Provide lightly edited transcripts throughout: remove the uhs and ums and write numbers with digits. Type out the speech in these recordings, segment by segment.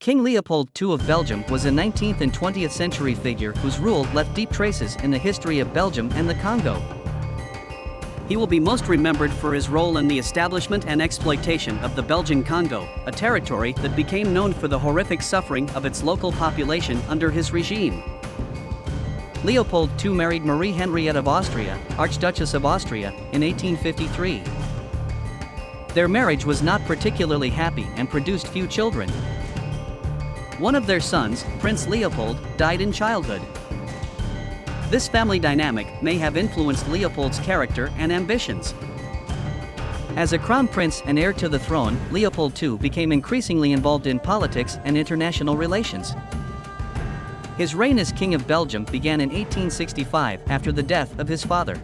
King Leopold II of Belgium was a 19th and 20th century figure whose rule left deep traces in the history of Belgium and the Congo. He will be most remembered for his role in the establishment and exploitation of the Belgian Congo, a territory that became known for the horrific suffering of its local population under his regime. Leopold II married Marie Henriette of Austria, Archduchess of Austria, in 1853. Their marriage was not particularly happy and produced few children. One of their sons, Prince Leopold, died in childhood. This family dynamic may have influenced Leopold's character and ambitions. As a crown prince and heir to the throne, Leopold II became increasingly involved in politics and international relations. His reign as King of Belgium began in 1865 after the death of his father.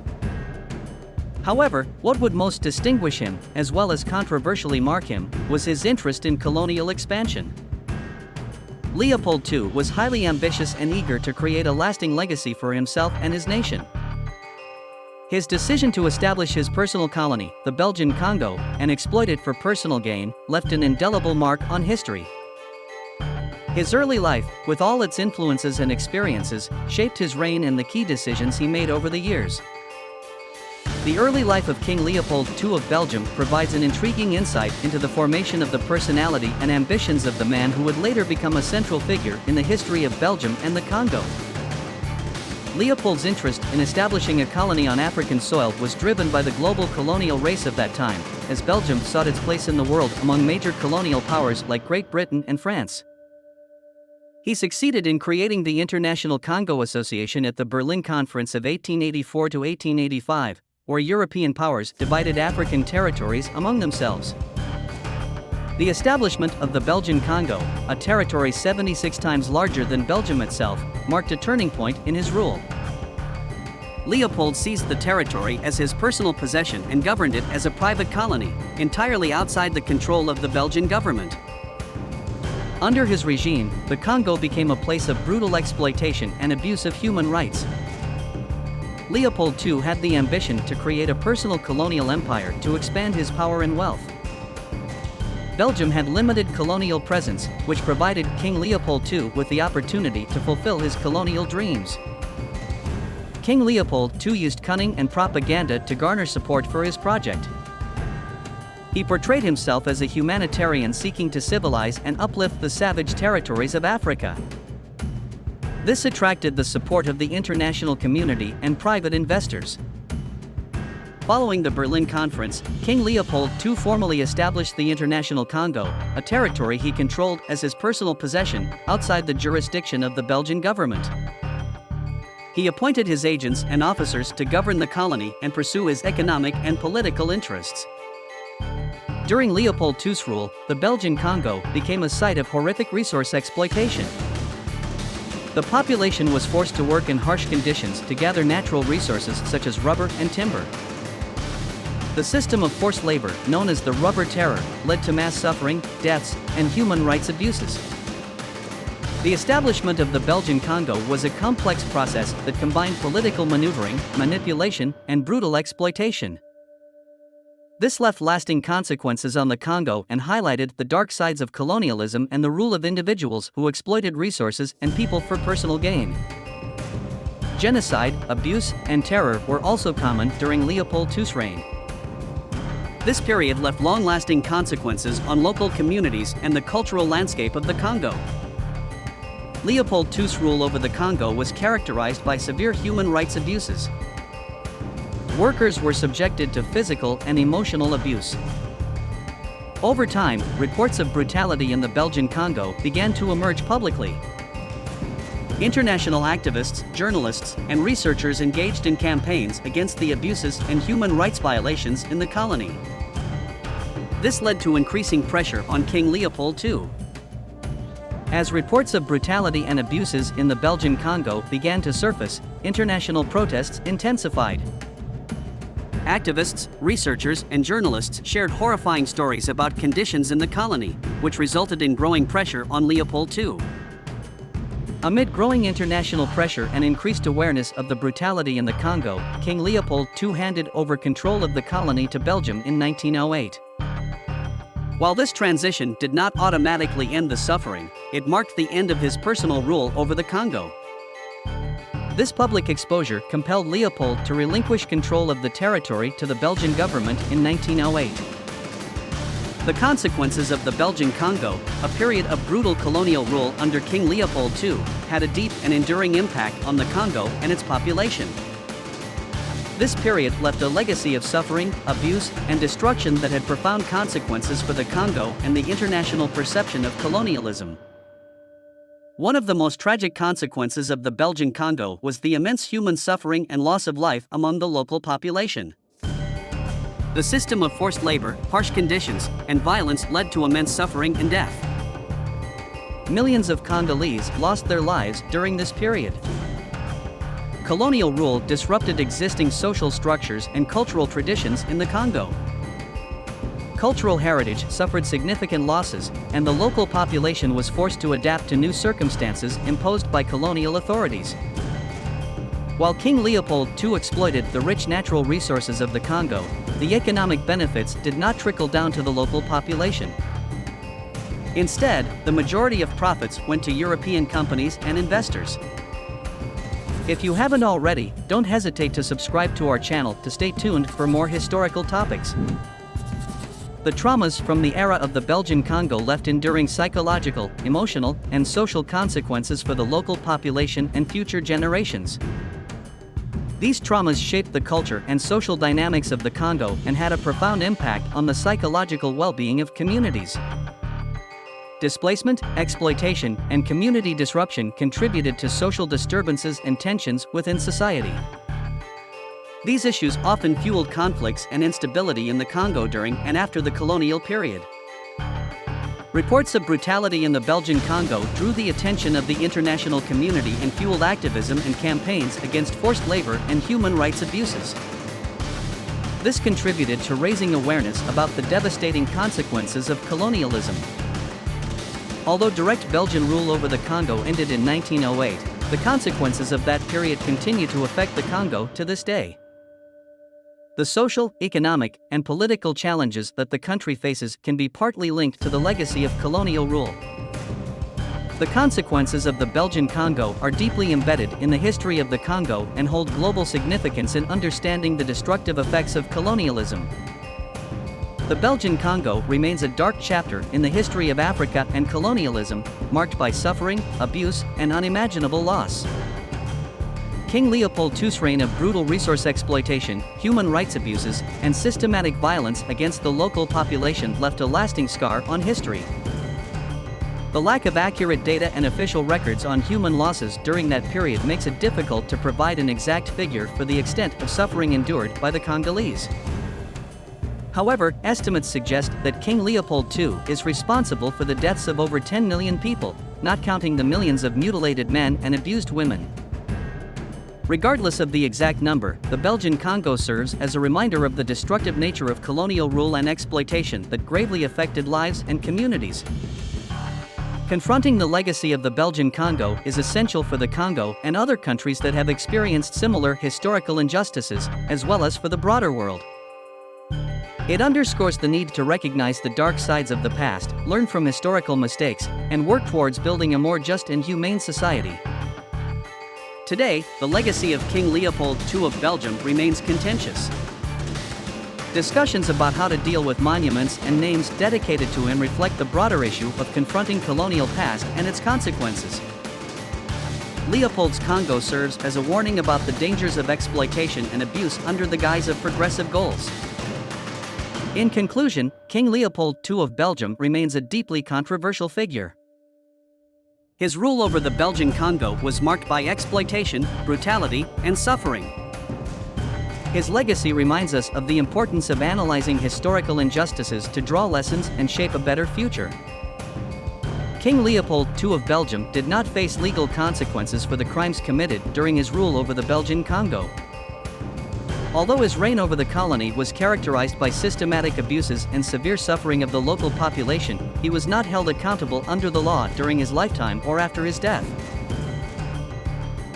However, what would most distinguish him, as well as controversially mark him, was his interest in colonial expansion. Leopold II was highly ambitious and eager to create a lasting legacy for himself and his nation. His decision to establish his personal colony, the Belgian Congo, and exploit it for personal gain, left an indelible mark on history. His early life, with all its influences and experiences, shaped his reign and the key decisions he made over the years. The early life of King Leopold II of Belgium provides an intriguing insight into the formation of the personality and ambitions of the man who would later become a central figure in the history of Belgium and the Congo. Leopold's interest in establishing a colony on African soil was driven by the global colonial race of that time, as Belgium sought its place in the world among major colonial powers like Great Britain and France. He succeeded in creating the International Congo Association at the Berlin Conference of 1884 to 1885, where European powers divided African territories among themselves. The establishment of the Belgian Congo, a territory 76 times larger than Belgium itself, marked a turning point in his rule. Leopold seized the territory as his personal possession and governed it as a private colony, entirely outside the control of the Belgian government. Under his regime, the Congo became a place of brutal exploitation and abuse of human rights. Leopold II had the ambition to create a personal colonial empire to expand his power and wealth. Belgium had limited colonial presence, which provided King Leopold II with the opportunity to fulfill his colonial dreams. King Leopold II used cunning and propaganda to garner support for his project. He portrayed himself as a humanitarian seeking to civilize and uplift the savage territories of Africa. This attracted the support of the international community and private investors. Following the Berlin Conference, King Leopold II formally established the International Congo, a territory he controlled as his personal possession, outside the jurisdiction of the Belgian government. He appointed his agents and officers to govern the colony and pursue his economic and political interests. During Leopold II's rule, the Belgian Congo became a site of horrific resource exploitation. The population was forced to work in harsh conditions to gather natural resources such as rubber and timber. The system of forced labor, known as the Rubber Terror, led to mass suffering, deaths, and human rights abuses. The establishment of the Belgian Congo was a complex process that combined political maneuvering, manipulation, and brutal exploitation. This left lasting consequences on the Congo and highlighted the dark sides of colonialism and the rule of individuals who exploited resources and people for personal gain. Genocide, abuse, and terror were also common during Leopold II's reign. This period left long-lasting consequences on local communities and the cultural landscape of the Congo. Leopold II's rule over the Congo was characterized by severe human rights abuses. Workers were subjected to physical and emotional abuse. Over time, reports of brutality in the Belgian Congo began to emerge publicly. International activists, journalists, and researchers engaged in campaigns against the abuses and human rights violations in the colony. This led to increasing pressure on King Leopold II. As reports of brutality and abuses in the Belgian Congo began to surface, international protests intensified. Activists, researchers, and journalists shared horrifying stories about conditions in the colony, which resulted in growing pressure on Leopold II. Amid growing international pressure and increased awareness of the brutality in the Congo, King Leopold II handed over control of the colony to Belgium in 1908. While this transition did not automatically end the suffering, it marked the end of his personal rule over the Congo. This public exposure compelled Leopold to relinquish control of the territory to the Belgian government in 1908. The consequences of the Belgian Congo, a period of brutal colonial rule under King Leopold II, had a deep and enduring impact on the Congo and its population. This period left a legacy of suffering, abuse, and destruction that had profound consequences for the Congo and the international perception of colonialism. One of the most tragic consequences of the Belgian Congo was the immense human suffering and loss of life among the local population. The system of forced labor, harsh conditions, and violence led to immense suffering and death. Millions of Congolese lost their lives during this period. Colonial rule disrupted existing social structures and cultural traditions in the Congo. Cultural heritage suffered significant losses, and the local population was forced to adapt to new circumstances imposed by colonial authorities. While King Leopold II exploited the rich natural resources of the Congo, the economic benefits did not trickle down to the local population. Instead, the majority of profits went to European companies and investors. If you haven't already, don't hesitate to subscribe to our channel to stay tuned for more historical topics. The traumas from the era of the Belgian Congo left enduring psychological, emotional, and social consequences for the local population and future generations. These traumas shaped the culture and social dynamics of the Congo and had a profound impact on the psychological well-being of communities. Displacement, exploitation, and community disruption contributed to social disturbances and tensions within society. These issues often fueled conflicts and instability in the Congo during and after the colonial period. Reports of brutality in the Belgian Congo drew the attention of the international community and fueled activism and campaigns against forced labor and human rights abuses. This contributed to raising awareness about the devastating consequences of colonialism. Although direct Belgian rule over the Congo ended in 1908, the consequences of that period continue to affect the Congo to this day. The social, economic, and political challenges that the country faces can be partly linked to the legacy of colonial rule. The consequences of the Belgian Congo are deeply embedded in the history of the Congo and hold global significance in understanding the destructive effects of colonialism. The Belgian Congo remains a dark chapter in the history of Africa and colonialism, marked by suffering, abuse, and unimaginable loss. King Leopold II's reign of brutal resource exploitation, human rights abuses, and systematic violence against the local population left a lasting scar on history. The lack of accurate data and official records on human losses during that period makes it difficult to provide an exact figure for the extent of suffering endured by the Congolese. However, estimates suggest that King Leopold II is responsible for the deaths of over 10 million people, not counting the millions of mutilated men and abused women. Regardless of the exact number, the Belgian Congo serves as a reminder of the destructive nature of colonial rule and exploitation that gravely affected lives and communities. Confronting the legacy of the Belgian Congo is essential for the Congo and other countries that have experienced similar historical injustices, as well as for the broader world. It underscores the need to recognize the dark sides of the past, learn from historical mistakes, and work towards building a more just and humane society. Today, the legacy of King Leopold II of Belgium remains contentious. Discussions about how to deal with monuments and names dedicated to him reflect the broader issue of confronting colonial past and its consequences. Leopold's Congo serves as a warning about the dangers of exploitation and abuse under the guise of progressive goals. In conclusion, King Leopold II of Belgium remains a deeply controversial figure. His rule over the Belgian Congo was marked by exploitation, brutality, and suffering. His legacy reminds us of the importance of analyzing historical injustices to draw lessons and shape a better future. King Leopold II of Belgium did not face legal consequences for the crimes committed during his rule over the Belgian Congo. Although his reign over the colony was characterized by systematic abuses and severe suffering of the local population, he was not held accountable under the law during his lifetime or after his death.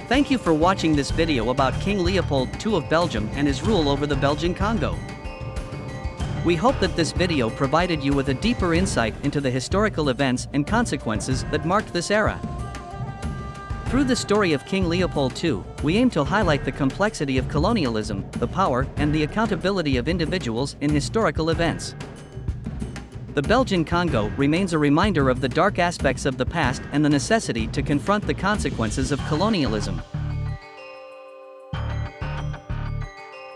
Thank you for watching this video about King Leopold II of Belgium and his rule over the Belgian Congo. We hope that this video provided you with a deeper insight into the historical events and consequences that marked this era. Through the story of King Leopold II, we aim to highlight the complexity of colonialism, the power and the accountability of individuals in historical events. The Belgian Congo remains a reminder of the dark aspects of the past and the necessity to confront the consequences of colonialism.